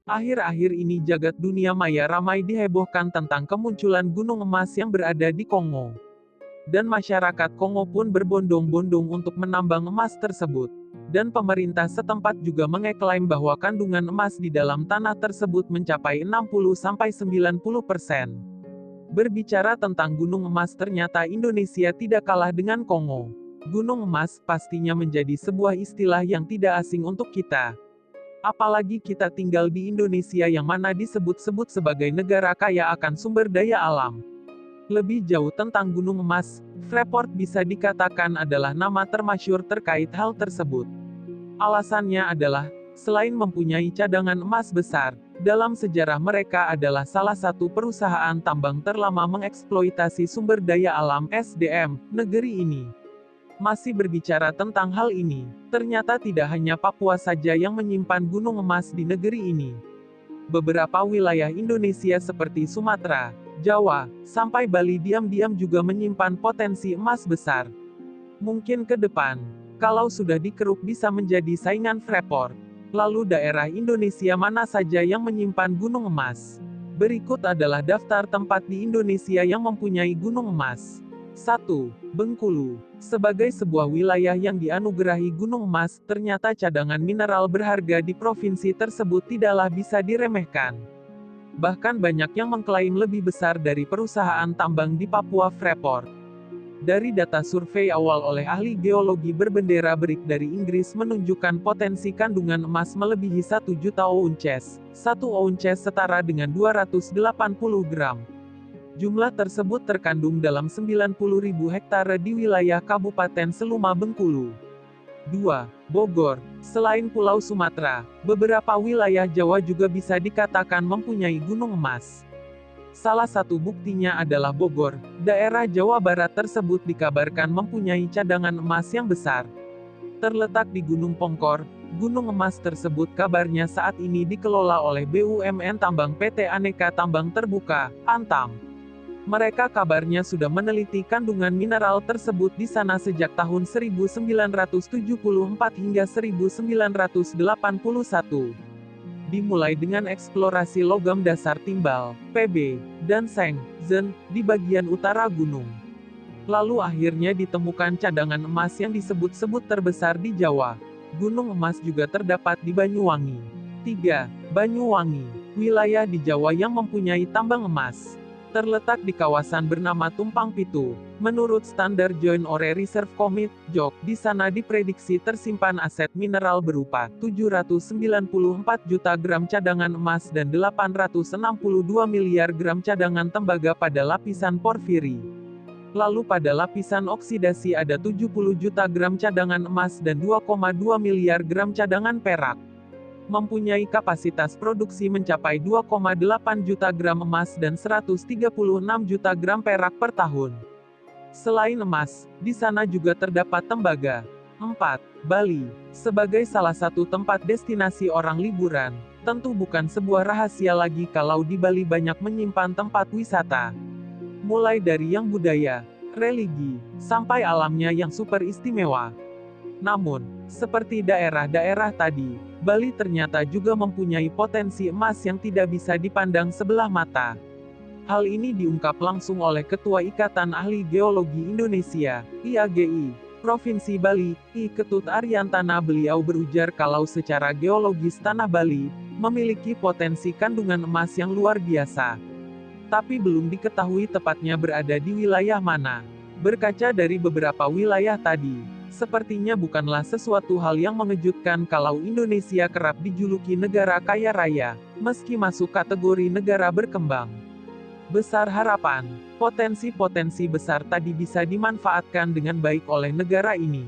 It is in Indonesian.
Akhir-akhir ini jagat dunia maya ramai dihebohkan tentang kemunculan gunung emas yang berada di Kongo. Dan masyarakat Kongo pun berbondong-bondong untuk menambang emas tersebut. Dan pemerintah setempat juga mengeklaim bahwa kandungan emas di dalam tanah tersebut mencapai 60-90%. Berbicara tentang gunung emas, ternyata Indonesia tidak kalah dengan Kongo. Gunung emas pastinya menjadi sebuah istilah yang tidak asing untuk kita. Apalagi kita tinggal di Indonesia yang mana disebut-sebut sebagai negara kaya akan sumber daya alam. Lebih jauh tentang gunung emas, Freeport bisa dikatakan adalah nama termasyhur terkait hal tersebut. Alasannya adalah, selain mempunyai cadangan emas besar, dalam sejarah mereka adalah salah satu perusahaan tambang terlama mengeksploitasi sumber daya alam (SDM) negeri ini. Masih berbicara tentang hal ini, ternyata tidak hanya Papua saja yang menyimpan gunung emas di negeri ini. Beberapa wilayah Indonesia seperti Sumatera, Jawa, sampai Bali diam-diam juga menyimpan potensi emas besar. Mungkin ke depan, kalau sudah dikeruk bisa menjadi saingan Freeport. Lalu daerah Indonesia mana saja yang menyimpan gunung emas? Berikut adalah daftar tempat di Indonesia yang mempunyai gunung emas. 1. Bengkulu. Sebagai sebuah wilayah yang dianugerahi gunung emas, ternyata cadangan mineral berharga di provinsi tersebut tidaklah bisa diremehkan. Bahkan banyak yang mengklaim lebih besar dari perusahaan tambang di Papua Freeport. Dari data survei awal oleh ahli geologi berbendera BRIC dari Inggris menunjukkan potensi kandungan emas melebihi 1 juta ounces. 1 ounces setara dengan 280 gram. Jumlah tersebut terkandung dalam 90.000 hektare di wilayah Kabupaten Seluma Bengkulu. 2. Bogor. Selain Pulau Sumatera, beberapa wilayah Jawa juga bisa dikatakan mempunyai gunung emas. Salah satu buktinya adalah Bogor. Daerah Jawa Barat tersebut dikabarkan mempunyai cadangan emas yang besar. Terletak di Gunung Pongkor, gunung emas tersebut kabarnya saat ini dikelola oleh BUMN Tambang PT Aneka Tambang Terbuka, Antam. Mereka kabarnya sudah meneliti kandungan mineral tersebut di sana sejak tahun 1974 hingga 1981. Dimulai dengan eksplorasi logam dasar timbal, Pb, dan seng, Zen, di bagian utara gunung. Lalu akhirnya ditemukan cadangan emas yang disebut-sebut terbesar di Jawa. Gunung emas juga terdapat di Banyuwangi. 3. Banyuwangi. Wilayah di Jawa yang mempunyai tambang emas. Terletak di kawasan bernama Tumpang Pitu. Menurut standar Joint Ore Reserve Commit, JOC, di sana diprediksi tersimpan aset mineral berupa 794 juta gram cadangan emas dan 862 miliar gram cadangan tembaga pada lapisan porfiri. Lalu pada lapisan oksidasi ada 70 juta gram cadangan emas dan 2,2 miliar gram cadangan perak. Mempunyai kapasitas produksi mencapai 2,8 juta gram emas dan 136 juta gram perak per tahun. Selain emas, di sana juga terdapat tembaga. 4. Bali. Sebagai salah satu tempat destinasi orang liburan, tentu bukan sebuah rahasia lagi kalau di Bali banyak menyimpan tempat wisata. Mulai dari yang budaya, religi, sampai alamnya yang super istimewa. Namun, seperti daerah-daerah tadi, Bali ternyata juga mempunyai potensi emas yang tidak bisa dipandang sebelah mata. Hal ini diungkap langsung oleh Ketua Ikatan Ahli Geologi Indonesia, IAGI, Provinsi Bali, I Ketut Ariantana. Beliau berujar kalau secara geologis tanah Bali memiliki potensi kandungan emas yang luar biasa. Tapi belum diketahui tepatnya berada di wilayah mana. Berkaca dari beberapa wilayah tadi, sepertinya bukanlah sesuatu hal yang mengejutkan kalau Indonesia kerap dijuluki negara kaya raya, meski masuk kategori negara berkembang. Besar harapan, potensi-potensi besar tadi bisa dimanfaatkan dengan baik oleh negara ini.